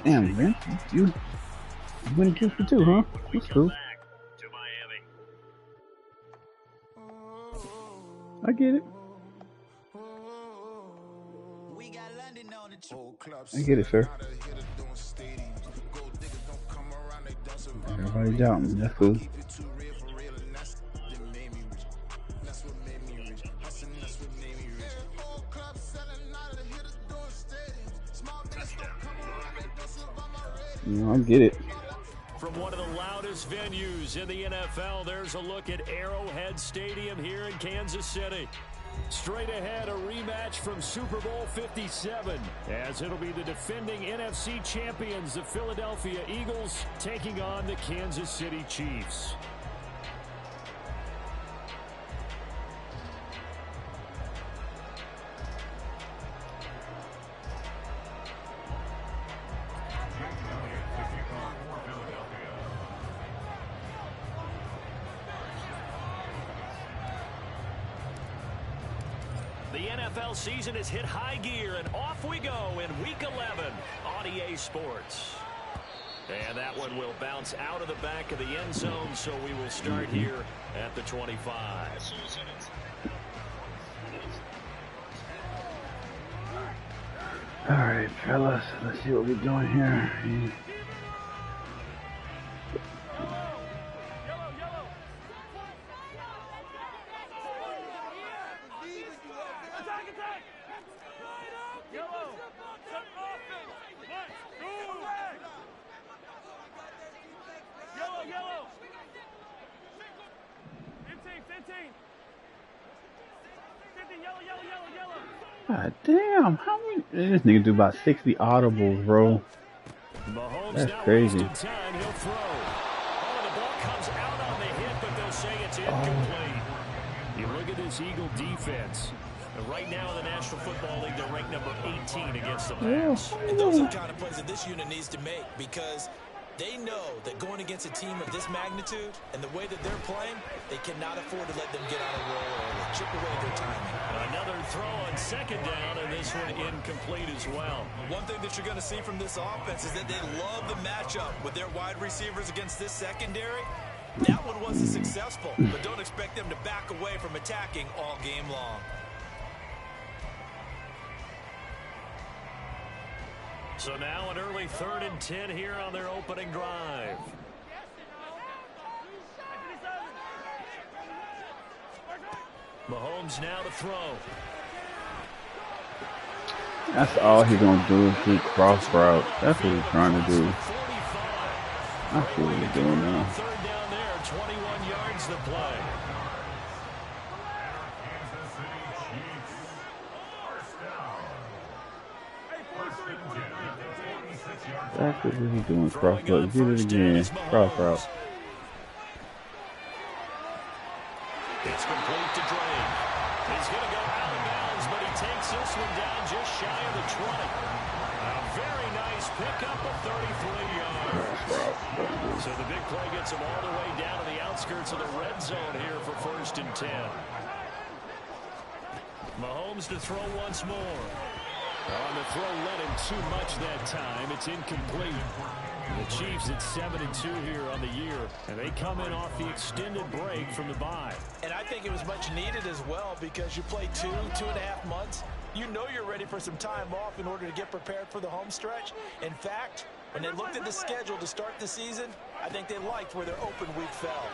Damn, man. You went 2 for 2, huh? That's cool. I get it. I get it, sir. Everybody doubting. That's cool. I get it. From one of the loudest venues in the NFL, there's a look at Arrowhead Stadium here in Kansas City. Straight ahead, a rematch from Super Bowl 57, as it'll be the defending NFC champions, the Philadelphia Eagles, taking on the Kansas City Chiefs. The NFL season has hit high gear, and off we go in Week 11 on EA Sports. And that one will bounce out of the back of the end zone, so we will start here at the 25. All right, fellas, let's see what we're doing here. God damn, how many? This nigga do about 60 audibles, bro. That's crazy. The ball comes out on the hit, but they'll say it's incomplete. You look at this Eagle defense. Right now in the National Football League, they're ranked number 18 against the pass. And those are the kind of plays that this unit needs to make, because they know that going against a team of this magnitude and the way that they're playing, they cannot afford to let them get on a roll or chip away their timing. Another throw on second down, and this one incomplete as well. One thing that you're going to see from this offense is that they love the matchup with their wide receivers against this secondary. That one wasn't successful, but don't expect them to back away from attacking all game long. So now an early 3rd and 10 here on their opening drive. Mahomes now to throw. That's all he's gonna do is do cross route. That's what he's trying to do. I see what he's doing now. 3rd down there, 21 yards to play. That's what he's doing. Cross route. Get it again. Cross route. It's complete to Drake. He's going to go out of bounds, but he takes this one down just shy of the 20. A very nice pickup of 33 yards. So the big play gets him all the way down to the outskirts of the red zone here for 1st and 10. Mahomes to throw once more. On the throw, led him too much that time. It's incomplete. The Chiefs at 7-2 here on the year, and they come in off the extended break from the bye. And I think it was much needed as well, because you play 2.5 months. You know you're ready for some time off in order to get prepared for the home stretch. In fact, when they looked at the schedule to start the season, I think they liked where their open week fell.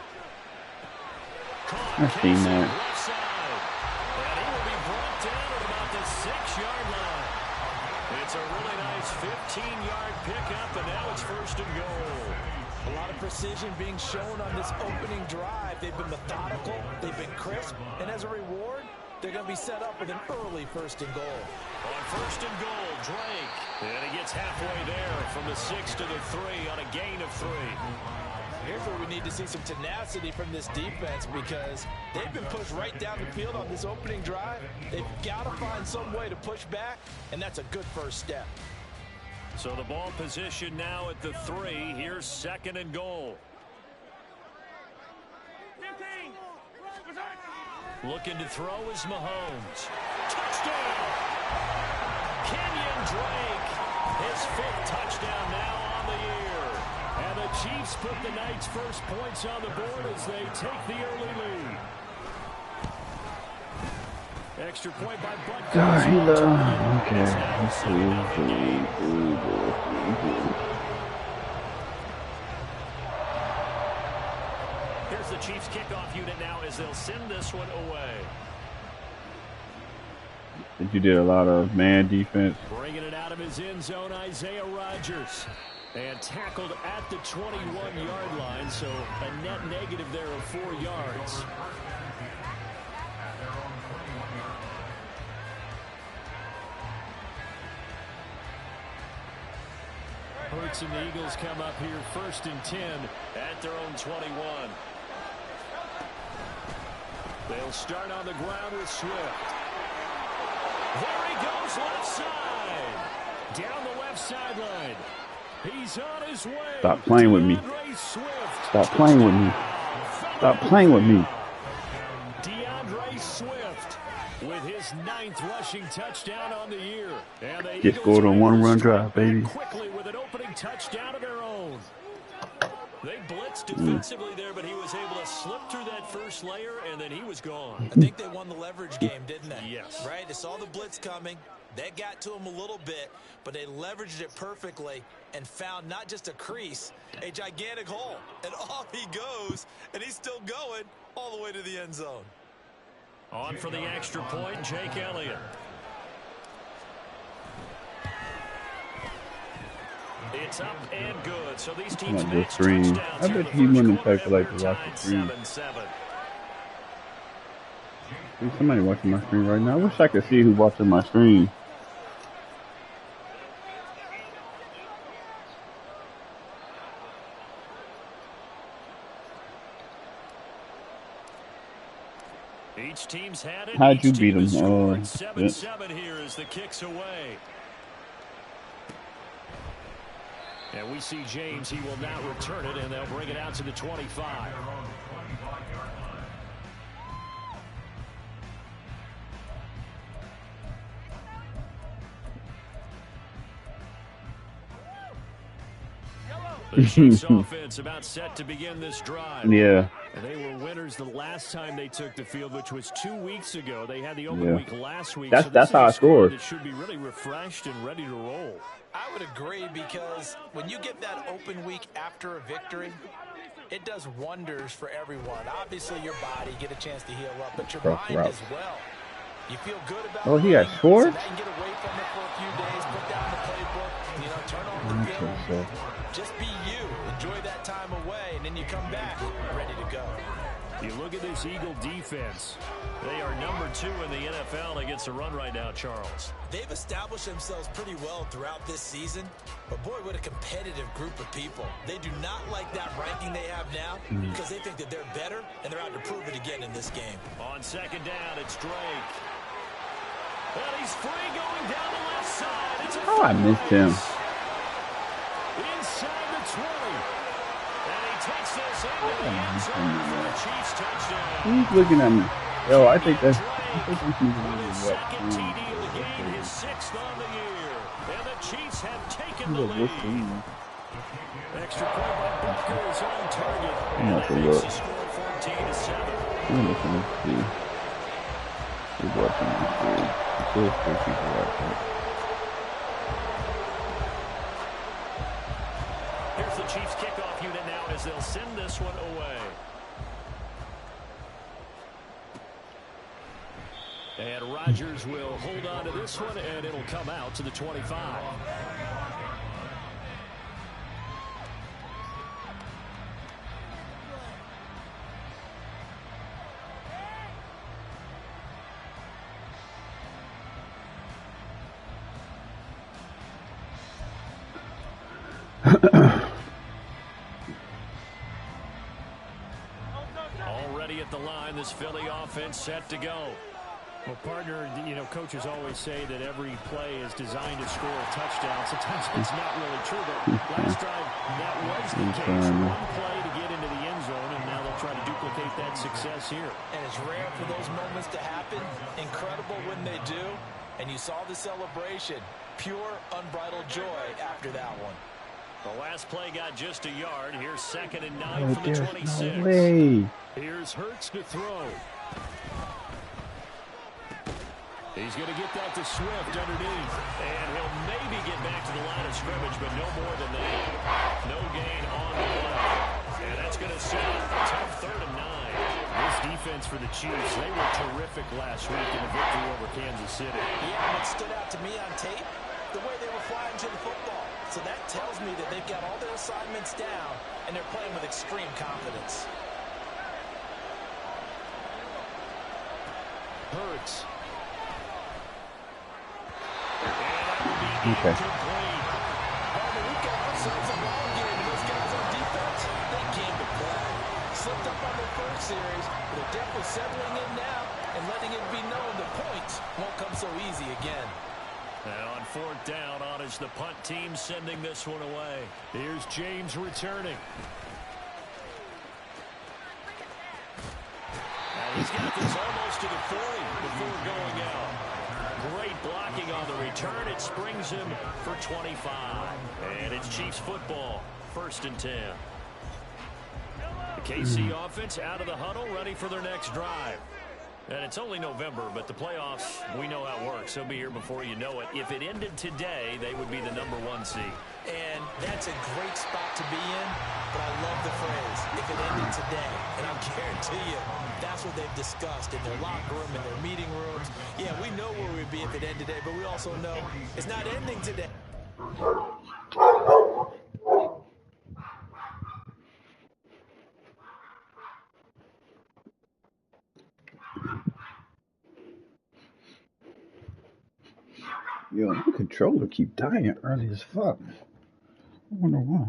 I've seen that. Left side. And he will be brought down at about the 6-yard line. It's a really nice 15-yard pickup, and now it's 1st and goal. A lot of precision being shown on this opening drive. They've been methodical, they've been crisp, and as a reward, they're going to be set up with an early 1st and goal. On 1st and goal, Drake. And he gets halfway there from the 6 to the 3 on a gain of 3. Here's where we need to see some tenacity from this defense, because they've been pushed right down the field on this opening drive. They've got to find some way to push back, and that's a good first step. So the ball position now at the 3. Here's 2nd and goal. Looking to throw is Mahomes. Touchdown! Kenyon Drake, his 5th touchdown now on the year. And the Chiefs put the Knights' first points on the board as they take the early lead. Extra point by Butker. Okay. Here's the Chiefs kickoff unit now as they'll send this one away. You did a lot of man defense. Bringing it out of his end zone, Isaiah Rodgers. And tackled at the 21-yard line, so a net negative there of 4 yards. Hurts and the Eagles come up here 1st and 10 at their own 21. They'll start on the ground with Swift. There he goes left side. Down the left sideline. He's on his way. Stop playing with me. Stop playing with me. Stop playing with me. DeAndre Swift with his 9th rushing touchdown on the year. And the Just scored on one run drive, baby. Quickly with an opening touchdown of their own. They blitzed defensively there, but he was able to slip through that first layer, and then he was gone. I think they won the leverage game, didn't they? Yes. Right? They saw the blitz coming. That got to him a little bit, but they leveraged it perfectly and found not just a crease, a gigantic hole. And off he goes, and he's still going all the way to the end zone. On for the extra point, Jake Elliott. It's up and good. So these teams match touchdowns. I bet he wouldn't take like to watch the screen. Somebody watching my screen right now. I wish I could see who's watching my screen. Each team's had it. How'd you beat them? 7-7 here as the kicks away. And we see James. He will now return it, and they'll bring it out to the 25. The Chiefs offense about set to begin this drive. Yeah. And they were winners the last time they took the field, which was 2 weeks ago. They had the open week last week. That's how I scored. It should be really refreshed and ready to roll. I would agree, because when you get that open week after a victory, it does wonders for everyone. Obviously, your body get a chance to heal up, but your mind as well. You feel good about he had scored? So can get away from it for a few days, put down the playbook, turn on the film. Just be you. Enjoy that time away, and then you come back ready to go. You look at this Eagle defense. They are number 2 in the NFL against the run right now, Charles. They've established themselves pretty well throughout this season, but boy, what a competitive group of people. They do not like that ranking they have now because they think that they're better, and they're out to prove it again in this game. On second down, it's Drake. And he's free going down the left side. It's I missed him. Inside the 20. And he takes this into the end zone for a Chiefs touchdown. He's looking at me. Yo, I think that's... With his second TD of the game, his 6th on the year. And the Chiefs have taken the lead. Extra point by Butker is on target. And that makes the score 14-7. I'm looking to see. Who's watching this dude? There's 4 people watching. Here's the Chiefs kickoff unit now as they'll send this one away. And Rodgers will hold on to this one, and it'll come out to the 25. Already at the line, this Philly offense set to go. Well, partner, coaches always say that every play is designed to score a touchdown. Sometimes it's not really true, but last drive, that was the case. One play to get into the end zone, and now they'll try to duplicate replicate that success here. And it's rare for those moments to happen. Incredible when they do. And you saw the celebration. Pure, unbridled joy after that one. The last play got just a yard. Here's 2nd and 9 from the 26. No way. Here's Hurts to throw. He's going to get that to Swift underneath. And he'll maybe get back to the line of scrimmage, but no more than that. No gain on the play. And that's going to set up a tough 3rd and 9. This defense for the Chiefs, they were terrific last week in the victory over Kansas City. Yeah, what stood out to me on tape, the way they were flying to the football. So that tells me that they've got all their assignments down, and they're playing with extreme confidence. Hurts. Okay. We've got ourselves a long game, and those guys on defense, they came to play. Slipped up on their first series, but they're definitely settling in now and letting it be known the points won't come so easy again. Now on 4th down, on is the punt team sending this one away. Here's James returning. And he's got this almost to the 40 before going out. Great blocking on the return. It springs him for 25. And it's Chiefs football, 1st and 10. The KC offense out of the huddle, ready for their next drive. And it's only November, but the playoffs, we know how it works. They'll be here before you know it. If it ended today, they would be the #1 seed. And that's a great spot to be in, but I love the phrase, if it ended today. And I'll guarantee you, that's what they've discussed in their locker room, in their meeting rooms. Yeah, we know where we'd be if it ended today, but we also know it's not ending today. Yo, my controller keep dying early as fuck. I wonder why.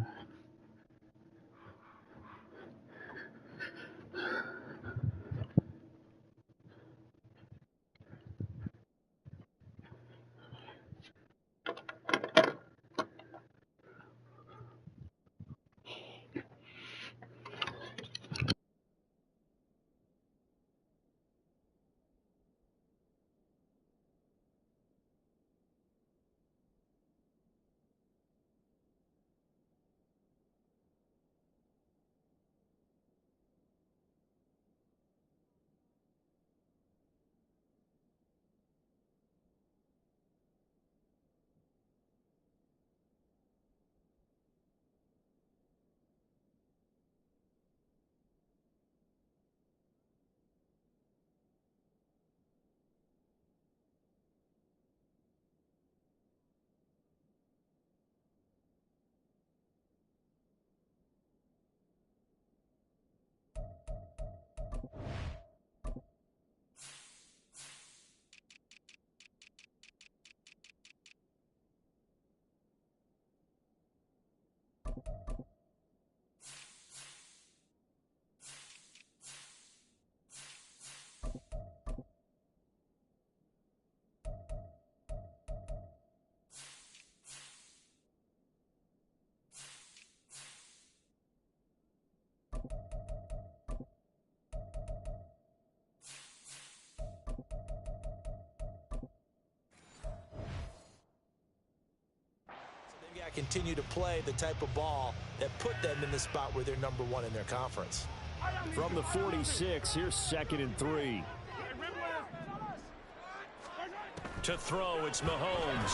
Continue to play the type of ball that put them in the spot where they're #1 in their conference. From the 46, here's 2nd and 3. To throw, it's Mahomes.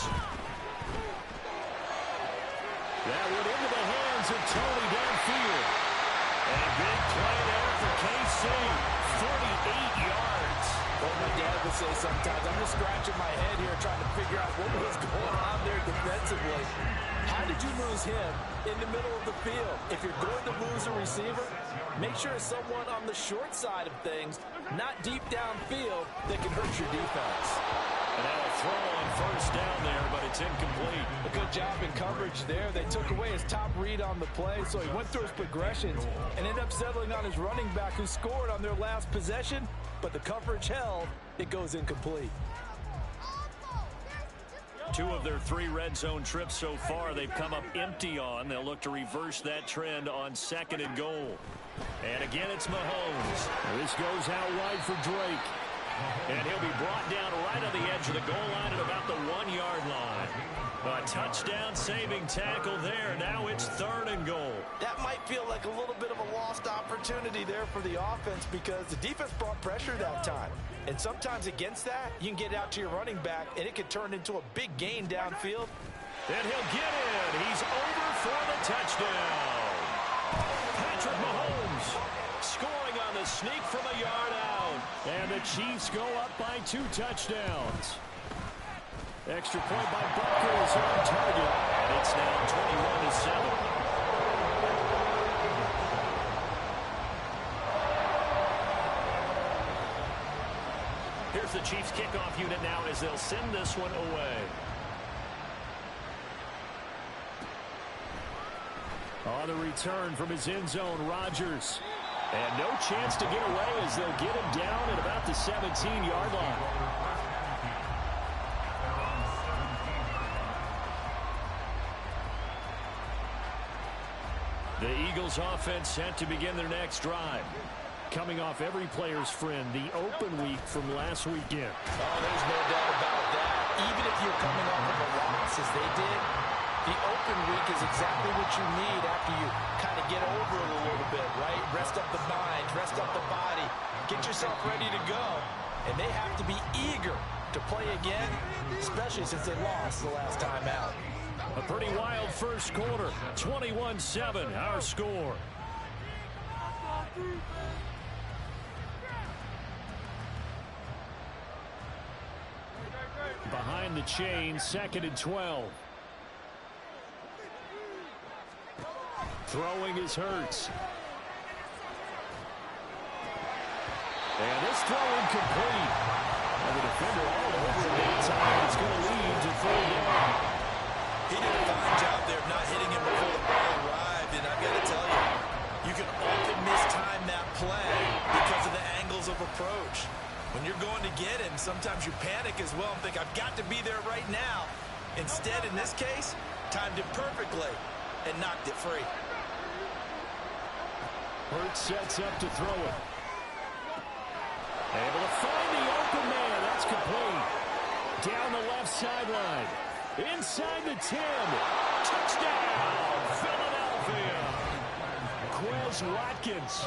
That went into the hands of Tony downfield. And a big play there for KC. 48 yards. Well, my dad would say sometimes, I'm just scratching my head here trying to figure out what was going on there defensively. How did you lose him in the middle of the field? If you're going to lose a receiver, make sure it's someone on the short side of things, not deep downfield, that can hurt your defense. And now a throw on 1st down there, but it's incomplete. A good job in coverage there. They took away his top read on the play, so he went through his progressions and ended up settling on his running back who scored on their last possession, but the coverage held. It goes incomplete. 2 of their 3 red zone trips so far they've come up empty on. They'll look to reverse that trend on 2nd and goal. And again, it's Mahomes. This goes out wide for Drake. And he'll be brought down right on the edge of the goal line at about the 1-yard line. A touchdown saving tackle there. Now it's 3rd and goal. That might feel like a little bit of a lost opportunity there for the offense because the defense brought pressure that time. And sometimes against that, you can get out to your running back, and it could turn into a big gain downfield. And he'll get in. He's over for the touchdown. Patrick Mahomes scoring on the sneak from a yard out. And the Chiefs go up by 2 touchdowns. Extra point by Butker is on target. And it's now 21-7. Here's the Chiefs kickoff unit now as they'll send this one away. On the return from his end zone, Rodgers. And no chance to get away as they'll get him down at about the 17-yard line. The Eagles offense set to begin their next drive. Coming off every player's friend, the open week from last weekend. Oh, there's no doubt about that. Even if you're coming off of a loss as they did, the open week is exactly what you need after you kind of get over it a little bit, right? Rest up the mind, rest up the body, get yourself ready to go. And they have to be eager to play again, especially since they lost the last time out. A pretty wild first quarter. 21-7, our score. Behind the chain, 2nd and 12. Throwing is Hurts. And this throw incomplete. And the defender all over the time. It's going to lead to 3rd down. He did a fine job there of not hitting him before the ball arrived. And I've got to tell you, you can often mistime that play because of the angles of approach. When you're going to get him, sometimes you panic as well and think, I've got to be there right now. Instead, in this case, timed it perfectly and knocked it free. Hurts sets up to throw it. Able to find the open man. That's complete. Down the left sideline. Inside the 10. Touchdown, Philadelphia. Quez Watkins,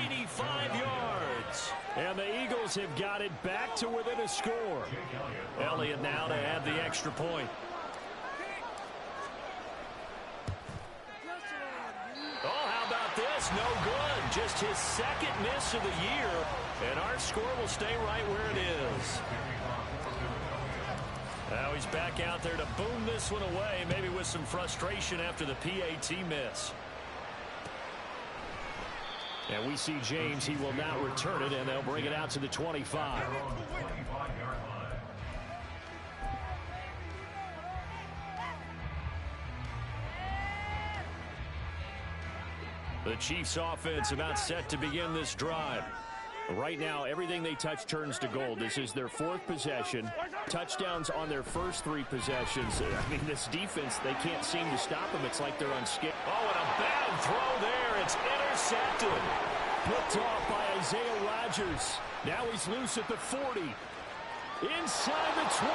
85 yards. And the Eagles have got it back to within a score. Elliott now to add the extra point. Oh, how about this? No good. Just his 2nd miss of the year. And our score will stay right where it is. Now he's back out there to boom this one away, maybe with some frustration after the PAT miss. And we see James. He will now return it, and they'll bring it out to the 25. The Chiefs offense about set to begin this drive. Right now, everything they touch turns to gold. This is their 4th possession. Touchdowns on their first 3 possessions. I mean, this defense, they can't seem to stop them. It's like they're unscathed. Oh, and a bad throw there. It's intercepted. Picked off by Isaiah Rodgers. Now he's loose at the 40. Inside the 20.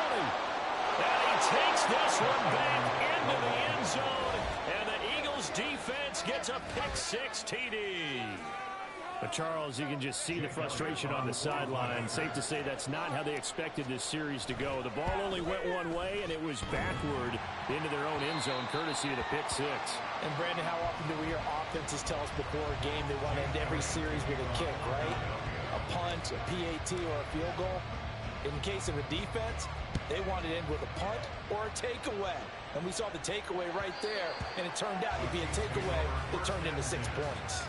And he takes this one back into the end zone. And the Eagles defense gets a pick-6 TD. But Charles, you can just see the frustration on the sideline. Safe to say that's not how they expected this series to go. The ball only went one way, and it was backward into their own end zone, courtesy of the pick-6. And, Brandon, how often do we hear offenses tell us before a game they want to end every series with a kick, right? A punt, a PAT, or a field goal. In case of a defense, they want to end with a punt or a takeaway. And we saw the takeaway right there, and it turned out to be a takeaway that turned into 6 points.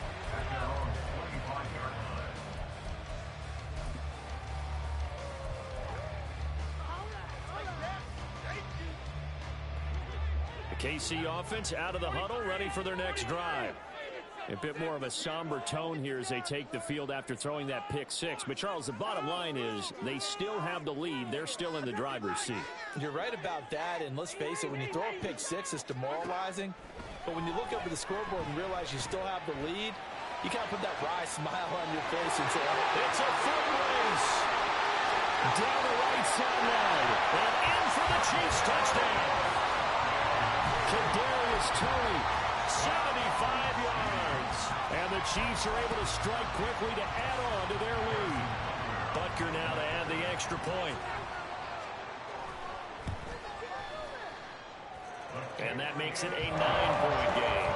KC offense out of the huddle, ready for their next drive. A bit more of a somber tone here as they take the field after throwing that pick six. But, Charles, the bottom line is they still have the lead. They're still in the driver's seat. You're right about that, and let's face it, when you throw a pick six, it's demoralizing. But when you look up at the scoreboard and realize you still have the lead, you kind of put that wry smile on your face and say, it's a foot race. Down the right sideline. And in for the Chiefs touchdown. Kadarius Toney, 75 yards. And the Chiefs are able to strike quickly to add on to their lead. Butker now to add the extra point. And that makes it a 9-point game.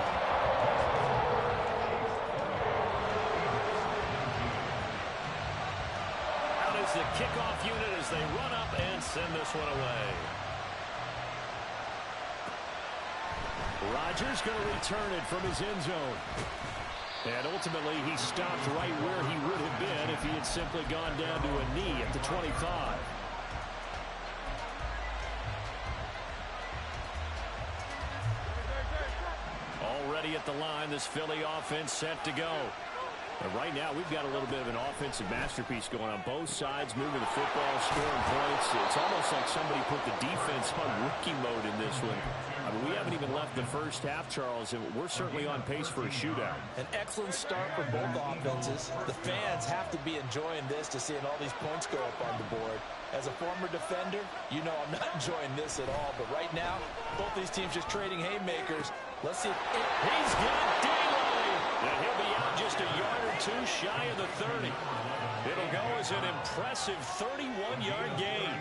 Out is the kickoff unit as they run up and send this one away. Rodgers going to return it from his end zone. And ultimately, he stopped right where he would have been if he had simply gone down to a knee at the 25. Already at the line, this Philly offense set to go. But right now, we've got a little bit of an offensive masterpiece going on both sides, moving the football, scoring points. It's almost like somebody put the defense on rookie mode in this one. I mean, we haven't even left the first half, Charles, and we're certainly on pace for a shootout. An excellent start for both offenses. The fans have to be enjoying this to seeing all these points go up on the board. As a former defender, you know I'm not enjoying this at all. But right now, both these teams just trading haymakers. Let's see. He's got daylight. And he'll be out just a yard or two shy of the 30. It'll go as an impressive 31-yard gain.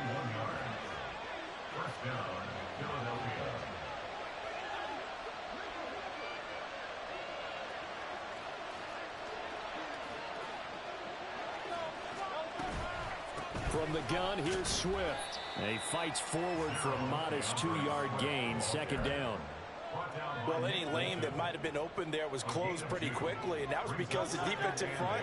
From the gun, here's Swift. He fights forward for a modest 2-yard gain, second down. Well, any lane that might have been open there was closed pretty quickly, and that was because the defensive front,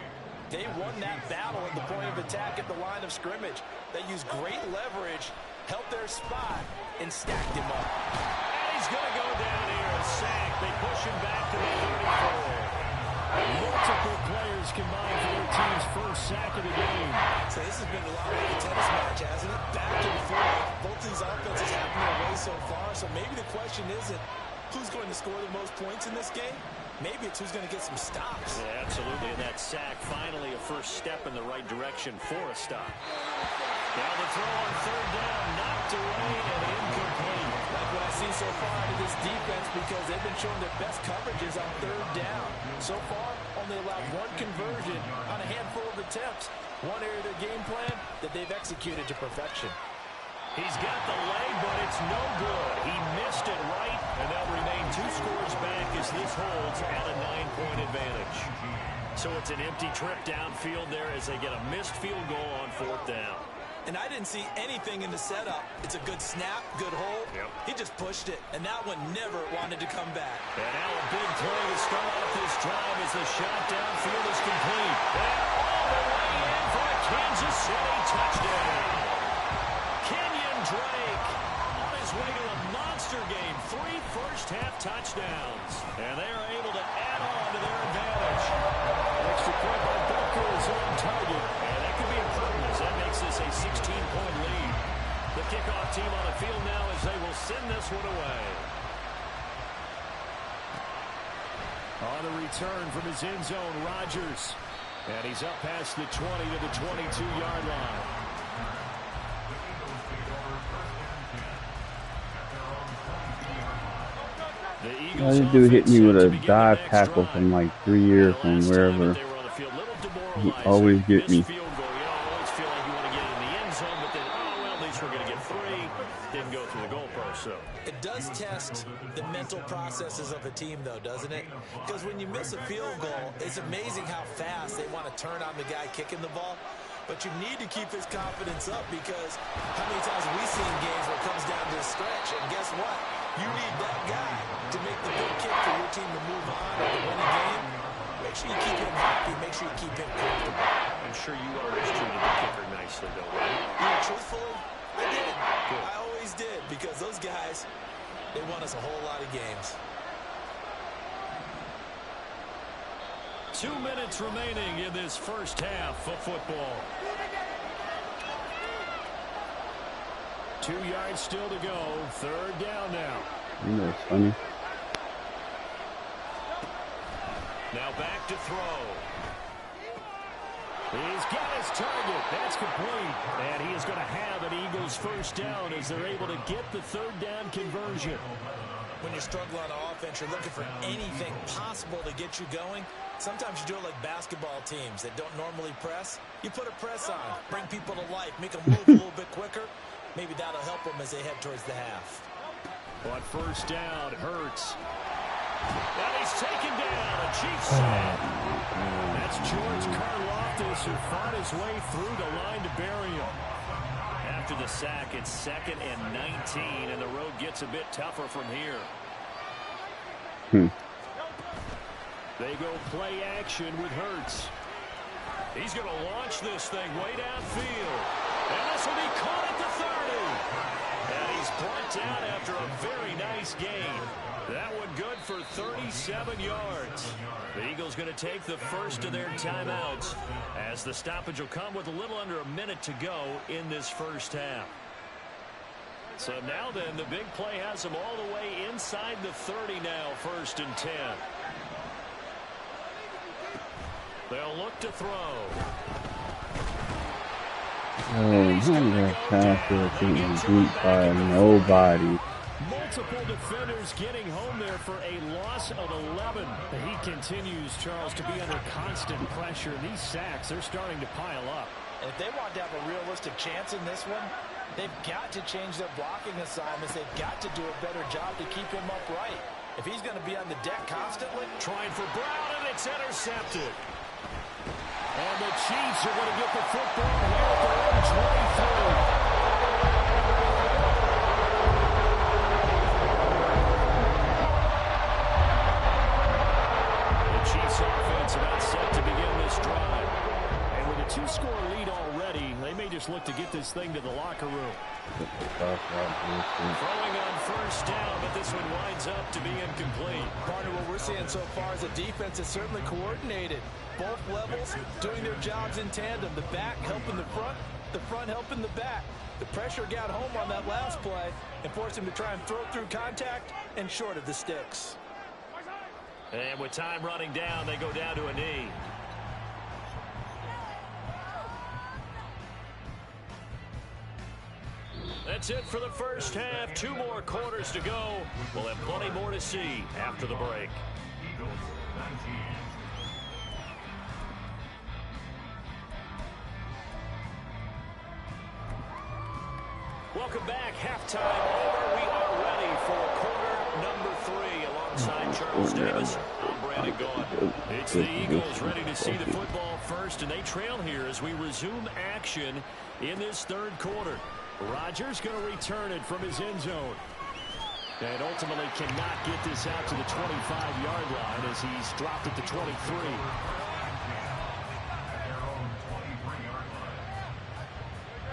they won that battle at the point of attack at the line of scrimmage. They used great leverage, held their spot, and stacked him up. And he's going to go down here, a sack. They push him back to the 34. Multiple players combined for their team's first sack of the game. So this has been a lot like a tennis match, hasn't it? Back and forth. Both these offenses have their way so far, so maybe the question isn't who's going to score the most points in this game. Maybe it's who's going to get some stops. Yeah, absolutely, and that sack finally a first step in the right direction for a stop. Now the throw on third down, knocked away and incomplete. Like what I've seen so far out of this defense, because they've been showing their best coverages on third down. So far, only allowed one conversion on a handful of attempts. One area of their game plan that they've executed to perfection. He's got the leg, but it's no good. He missed it right, and they'll remain 2 scores back as this holds at a 9-point advantage. So it's an empty trip downfield there as they get a missed field goal on fourth down. And I didn't see anything in the setup. It's a good snap, good hold. Yep. He just pushed it, and that one never wanted to come back. And now a big play to start off this drive as the shot downfield is complete. And all the way in for a Kansas City touchdown. Kenyon Drake on his way to a monster game. 3 first-half touchdowns. And they are able to add on to their advantage. Extra point by Butker is on target. And that could be important as that makes this a 16-point lead. The kickoff team on the field now as they will send this one away. On the return from his end zone, Rodgers. And he's up past the 20 to the 22-yard line. Well, this dude hit me with a dive tackle from like 3 years from wherever. He always get me. It does test the mental processes of a team, though, doesn't it? Because when you miss a field goal, it's amazing how fast they want to turn on the guy kicking the ball. But you need to keep his confidence up, because how many times have we seen games where it comes down to a stretch, and guess what? You need that guy to make the big kick for your team to move on or to win a game. Make sure you keep him happy. Make sure you keep him comfortable. I'm sure you always treated the kicker nicely, though, right? Yeah, truthfully, I did. Good. I always did, because those guys, they won us a whole lot of games. 2 minutes remaining in this first half of football. 2 yards still to go. Third down now. You know it's funny. Now back to throw. He's got his target. That's complete. And he is going to have an Eagles first down as they're able to get the third down conversion. When you struggle on offense, you're looking for anything possible to get you going. Sometimes you do it like basketball teams that don't normally press. You put a press on, bring people to life, make them move a little bit quicker. Maybe that'll help them as they head towards the half. On first down, Hurts. And he's taken down. A Chiefs sack. That's George Karlaftis who fought his way through the line to bury him. After the sack, it's 2nd and 19, and the road gets a bit tougher from here. They go play action with Hurts. He's going to launch this thing way downfield. And this will be caught at the 30. And he's brought down after a very nice gain. That one good for 37 yards. The Eagles going to take the first of their timeouts as the stoppage will come with a little under a minute to go in this first half. So now then, the big play has them all the way inside the 30 now, 1st and 10. They'll look to throw. Oh, I'm not after getting beat by nobody. Multiple defenders getting home there for a loss of 11. He continues, Charles, to be under constant pressure. These sacks, they're starting to pile up. And if they want to have a realistic chance in this one, they've got to change their blocking assignments. They've got to do a better job to keep him upright. If he's going to be on the deck constantly. Trying for Brown, and it's intercepted. And the Chiefs are going to get the football here at their own 23. About set to begin this drive. And with a 2-score lead already, they may just look to get this thing to the locker room. Throwing on first down, but this one winds up to be incomplete. Partner, what we're seeing so far is a defense that's certainly coordinated. Both levels doing their jobs in tandem. The back helping the front helping the back. The pressure got home on that last play and forced him to try and throw through contact and short of the sticks. And with time running down, they go down to a knee. That's it for the first half. 2 more quarters to go. We'll have plenty more to see after the break. Welcome back. Halftime over. We are ready for quarter number 3 alongside Charles Davis. I'm Brandon Gaughan. It's the Eagles ready to see the football first, and they trail here as we resume action in this third quarter. Rodgers going to return it from his end zone. And ultimately cannot get this out to the 25-yard line as he's dropped at the 23.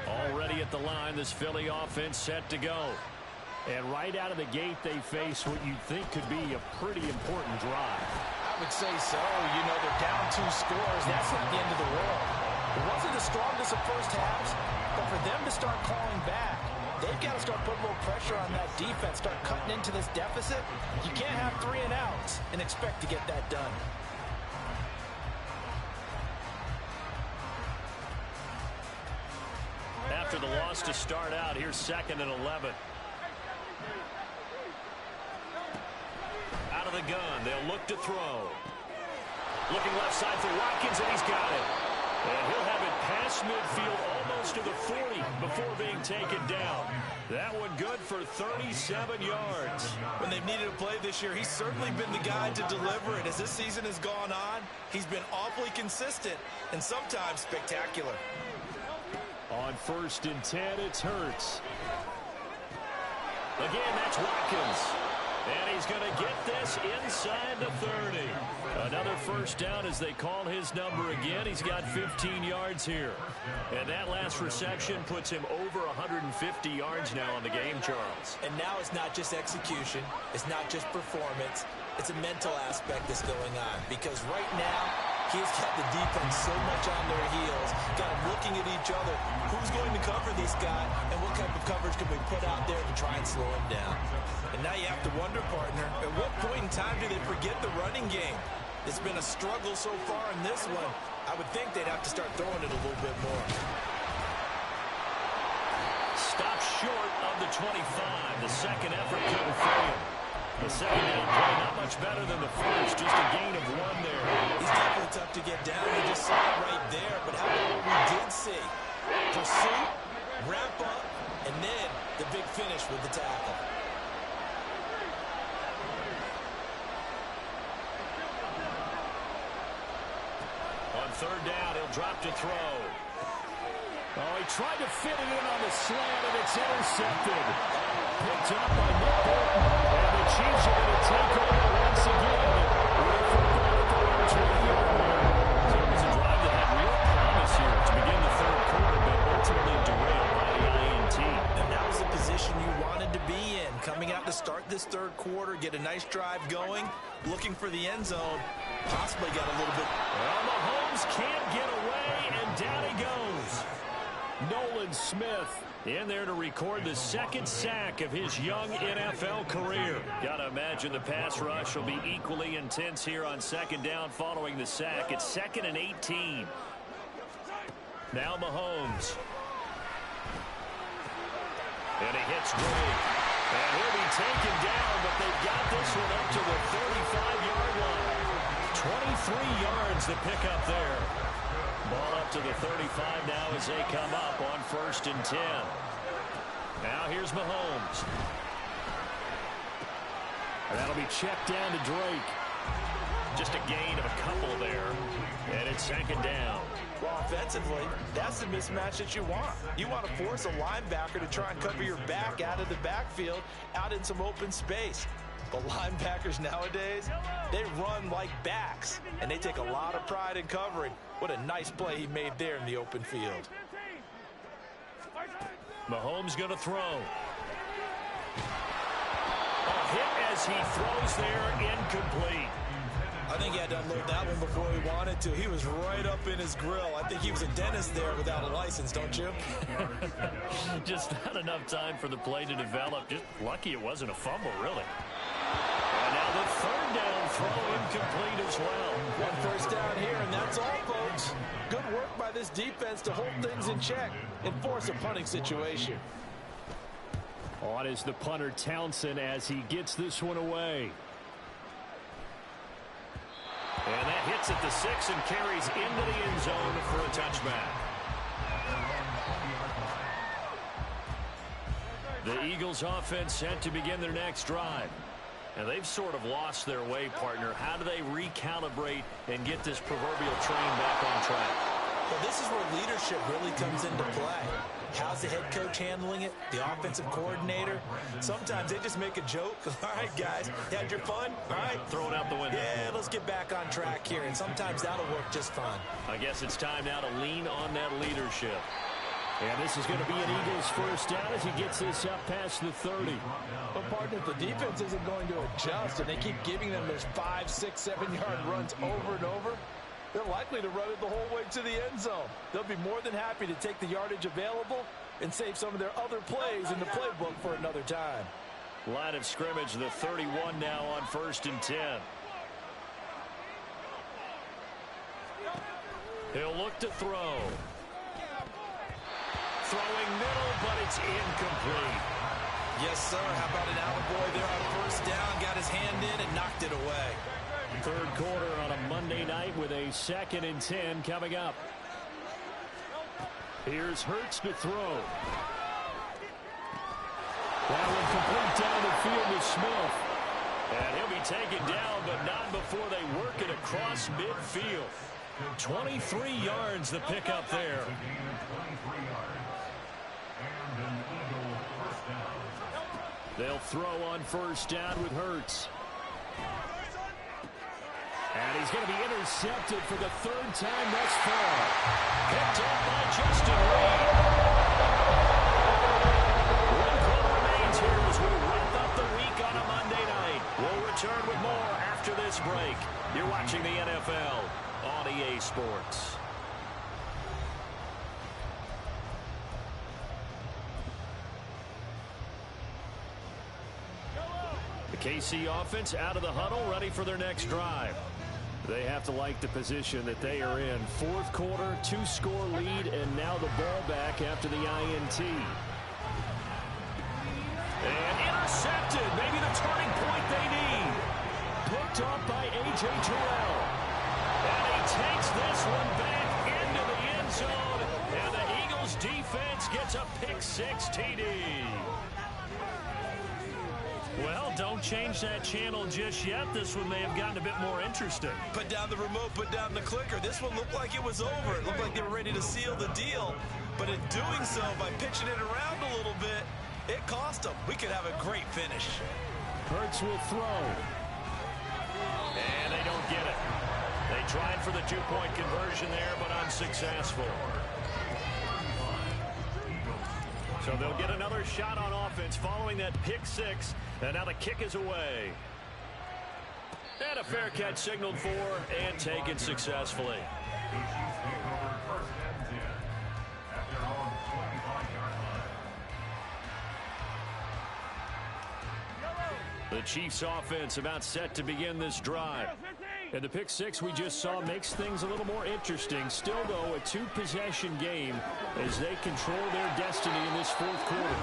Already at the line, this Philly offense set to go. And right out of the gate, they face what you'd think could be a pretty important drive. I would say so. You know, they're down 2 scores. That's not the end of the world. It wasn't the strongest of first halves, but for them to start clawing back, they've got to start putting a little pressure on that defense, start cutting into this deficit. You can't have 3 and outs and expect to get that done. After the loss to start out, here's 2nd and 11. Out of the gun, they'll look to throw. Looking left side for Watkins, and he's got it. And he'll have it past midfield almost to the 40 before being taken down. That one good for 37 yards. When they've needed a play this year, he's certainly been the guy to deliver it. As this season has gone on, he's been awfully consistent and sometimes spectacular. On 1st and 10, it's Hurts. Again, that's Watkins. And he's going to get this inside the 30. Another first down as they call his number again. He's got 15 yards here. And that last reception puts him over 150 yards now on the game, Charles. And now it's not just execution. It's not just performance. It's a mental aspect that's going on. Because right now, He's got the defense so much on their heels, got them looking at each other. Who's going to cover this guy, and what type of coverage can we put out there to try and slow him down? And now you have to wonder, partner, at what point in time do they forget the running game? It's been a struggle so far in this one. I would think they'd have to start throwing it a little bit more. Stop short of the 25. The second effort couldn't fail. The second down play not much better than the first, just a gain of 1 there. He's definitely tough to get down. We just saw it right there. But how about what we did see? Pursuit, wrap up, and then the big finish with the tackle. On third down, he'll drop to throw. Oh, he tried to fit it in on the slant, and it's intercepted. Picked up by Nick Bolton, and the Chiefs are going to take over once again. With football at the 20-yard line. So it was a drive that had real promise here to begin the third quarter, but ultimately derailed by the INT. And that was the position you wanted to be in. Coming out to start this third quarter, get a nice drive going, looking for the end zone. Possibly got a little bit. Well, Mahomes can't get away, and down he goes. Nolan Smith in there to record the second sack of his young NFL career. Gotta imagine the pass rush will be equally intense here on second down following the sack. It's 2nd and 18. Now Mahomes. And he hits Drake. And he'll be taken down, but they've got this one up to the 35-yard line. 23 yards to pick up there. Ball up to the 35 now as they come up on 1st and 10. Now here's Mahomes. And that'll be checked down to Drake. Just a gain of a couple there. And it's 2nd down. Well, offensively, that's the mismatch that you want. You want to force a linebacker to try and cover your back out of the backfield, out in some open space. But linebackers nowadays, they run like backs, and they take a lot of pride in covering. What a nice play he made there in the open field. Mahomes going to throw. A hit as he throws there, incomplete. I think he had to unload that one before he wanted to. He was right up in his grill. I think he was a dentist there without a license, don't you? Just not enough time for the play to develop. Just lucky it wasn't a fumble, really. And now the 3rd down throw incomplete as well. 1 first down here, and that's all, folks. Good work by this defense to hold things in check and force a punting situation. On is the punter Townsend as he gets this one away. And that hits at the 6 and carries into the end zone for a touchback. The Eagles offense set to begin their next drive. And they've sort of lost their way, partner. How do they recalibrate and get this proverbial train back on track? Well, this is where leadership really comes into play. How's the head coach handling it? The offensive coordinator? Sometimes they just make a joke. All right, guys, had your fun? All right. Throw it out the window. Yeah, let's get back on track here. And sometimes that'll work just fine. I guess it's time now to lean on that leadership. And this is going to be an Eagles first down as he gets this up past the 30. But, partner, if the defense isn't going to adjust and they keep giving them those 5, 6, 7-yard runs over and over, they're likely to run it the whole way to the end zone. They'll be more than happy to take the yardage available and save some of their other plays in the playbook for another time. Line of scrimmage, the 31 now on 1st and 10. He'll look to throw. Throwing middle, but it's incomplete. Yes, sir. How about an attaboy there on 1st down? Got his hand in and knocked it away. Third quarter on a Monday night with a 2nd and 10 coming up. Here's Hurts to throw. That one complete down the field to Smith. And he'll be taken down, but not before they work it across midfield. 23 yards the pickup there. They'll throw on 1st down with Hurts. And he's going to be intercepted for the 3rd time thus far. Picked up by Justin Reed. One quarter remains here as we wrap up the week on a Monday night. We'll return with more after this break. You're watching the NFL on EA Sports. The KC offense out of the huddle, ready for their next drive. They have to like the position that they are in. Fourth quarter, 2-score lead, and now the ball back after the INT. And intercepted. Maybe the turning point they need. Picked up by A.J. Terrell. And he takes this one back into the end zone. And the Eagles defense gets a pick-6 TD. Well, don't change that channel just yet. This one may have gotten a bit more interesting. Put down the remote, put down the clicker. This one looked like it was over. It looked like they were ready to seal the deal. But in doing so, by pitching it around a little bit, it cost them. We could have a great finish. Hurts will throw. And they don't get it. They tried for the two-point conversion there, but unsuccessful. So they'll get another shot on offense following that pick-6. And now the kick is away. And a fair catch signaled for and taken successfully. The Chiefs offense about set to begin this drive. And the pick-6 we just saw makes things a little more interesting. Still, though, a two-possession game as they control their destiny in this fourth quarter.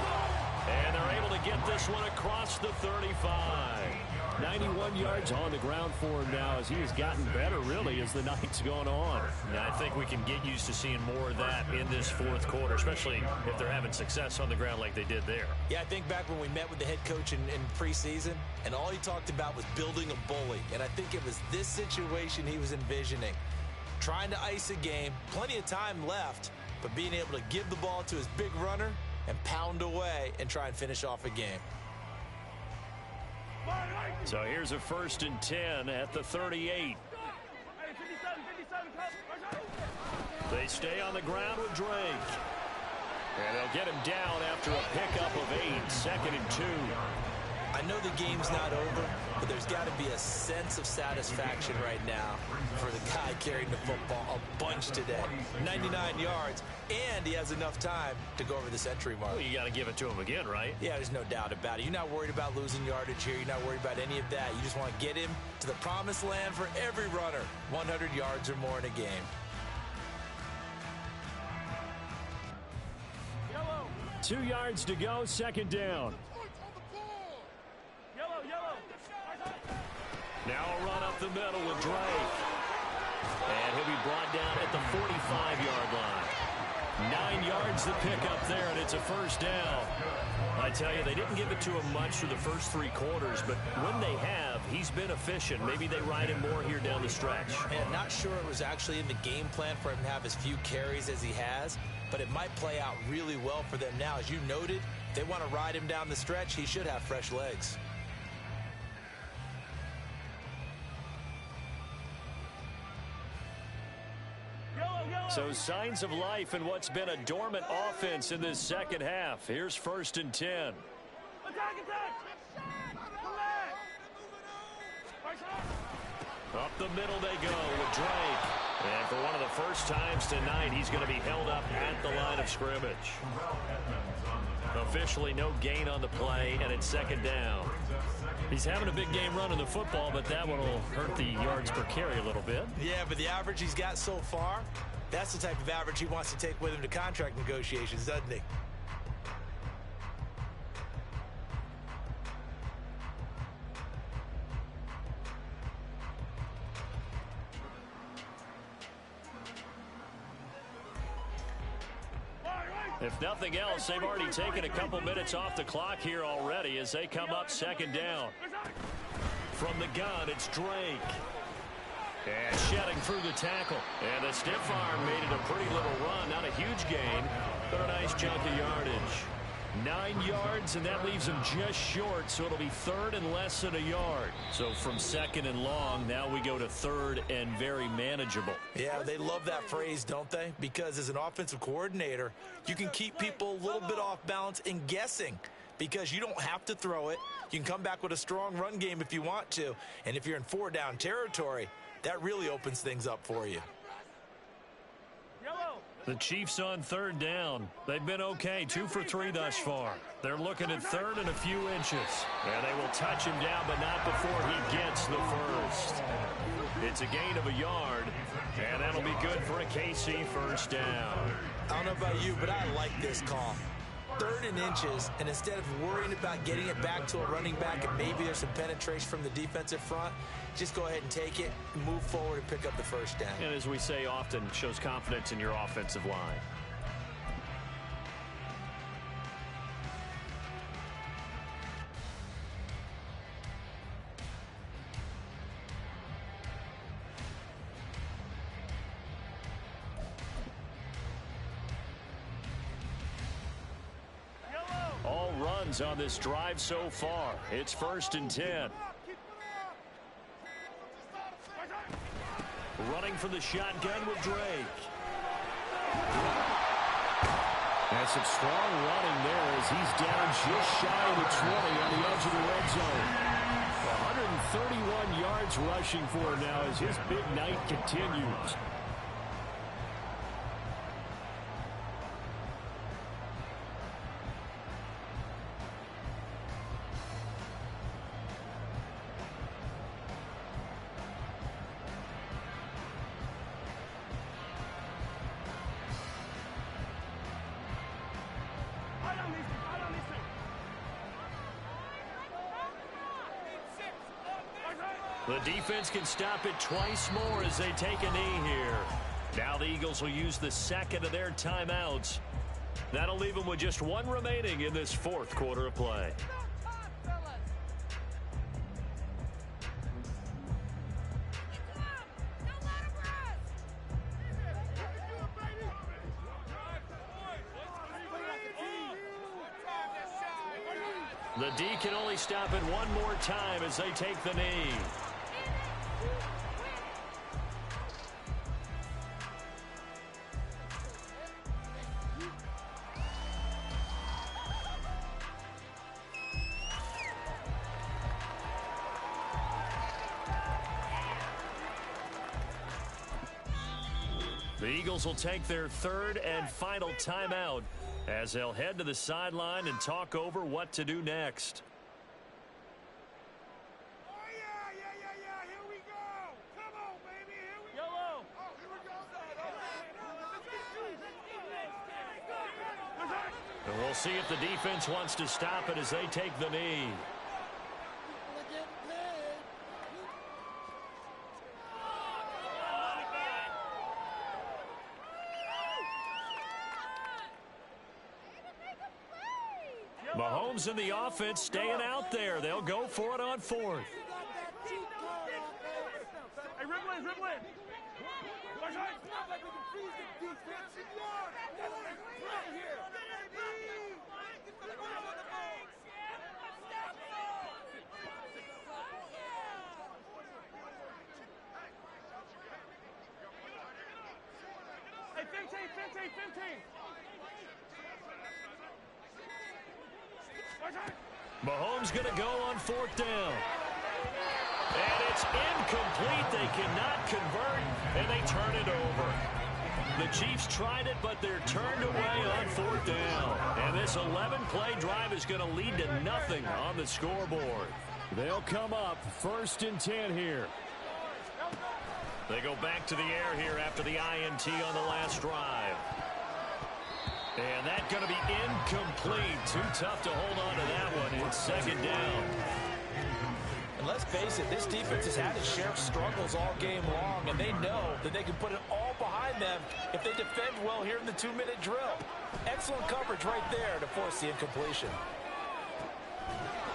And they're able to get this one across the 35. 91 yards on the ground for him now as he has gotten better, really, as the night's gone on. Now, I think we can get used to seeing more of that in this fourth quarter, especially if they're having success on the ground like they did there. Yeah, I think back when we met with the head coach in preseason, and all he talked about was building a bully. And I think it was this situation he was envisioning. Trying to ice a game, plenty of time left, but being able to give the ball to his big runner and pound away and try and finish off a game. So here's a 1st and 10 at the 38. They stay on the ground with Drake. And they'll get him down after a pickup of 8. 2nd and 2. I know the game's not over, but there's got to be a sense of satisfaction right now for the guy carrying the football a bunch today. 99 yards, and he has enough time to go over the century mark. Well, you got to give it to him again, right? Yeah, there's no doubt about it. You're not worried about losing yardage here. You're not worried about any of that. You just want to get him to the promised land for every runner. 100 yards or more in a game. 2 yards to go, 2nd down. Now a run up the middle with Drake. And he'll be brought down at the 45-yard line. 9 yards to pick up there, and it's a 1st down. I tell you, they didn't give it to him much through the first 3 quarters, but when they have, he's been efficient. Maybe they ride him more here down the stretch. And not sure it was actually in the game plan for him to have as few carries as he has, but it might play out really well for them now. As you noted, if they want to ride him down the stretch, he should have fresh legs. So signs of life in what's been a dormant offense in this second half. Here's 1st and 10. Up the middle they go with Drake. And for one of the first times tonight, he's going to be held up at the line of scrimmage. Officially no gain on the play, and it's 2nd down. He's having a big game running the football, but that one will hurt the yards per carry a little bit. Yeah, but the average he's got so far, that's the type of average he wants to take with him to contract negotiations, doesn't he? If nothing else, they've already taken a couple minutes off the clock here already as they come up 2nd down. From the gun, it's Drake. And shedding through the tackle. And the stiff arm made it a pretty little run. Not a huge gain, but a nice chunk of yardage. 9 yards, and that leaves him just short, so it'll be 3rd and less than a yard. So from 2nd and long, now we go to 3rd and very manageable. Yeah, they love that phrase, don't they? Because as an offensive coordinator, you can keep people a little bit off balance and guessing because you don't have to throw it. You can come back with a strong run game if you want to. And if you're in 4-down territory, that really opens things up for you. The Chiefs on third down. They've been okay, 2 for 3 thus far. They're looking at third and a few inches. And they will touch him down, but not before he gets the first. It's a gain of a yard, and that'll be good for a KC first down. I don't know about you, but I like this call. Third and inches, and instead of worrying about getting it back to a running back and maybe there's some penetration from the defensive front, just go ahead and take it, move forward, and pick up the first down. And as we say often, shows confidence in your offensive line. All runs on this drive so far. It's 1st and 10. Running from the shotgun with Drake. That's some strong running there as he's down just shy of the 20 on the edge of the red zone. 131 yards rushing for him now as his big night continues. The defense can stop it twice more as they take a knee here. Now the Eagles will use the second of their timeouts. That'll leave them with just 1 remaining in this 4th quarter of play. The D can only stop it 1 more time as they take the knee. The Eagles will take their 3rd and final timeout as they'll head to the sideline and talk over what to do next. Oh, yeah, here we go. Come on, baby, here we go. Yellow. Oh, here we go. And we'll see if the defense wants to stop it as they take the knee. Mahomes and the offense staying out there. They'll go for it on 4th. Hey, Ripley. Hey, 15. Mahomes going to go on 4th down. And it's incomplete. They cannot convert, and they turn it over. The Chiefs tried it, but they're turned away on 4th down. And this 11-play drive is going to lead to nothing on the scoreboard. They'll come up 1st and 10 here. They go back to the air here after the INT on the last drive. And that's going to be incomplete. Too tough to hold on to that one. It's 2nd down. And let's face it, this defense has had its share of struggles all game long, and they know that they can put it all behind them if they defend well here in the 2-minute drill. Excellent coverage right there to force the incompletion.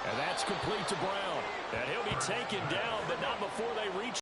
And that's complete to Brown. And he'll be taken down, but not before they reach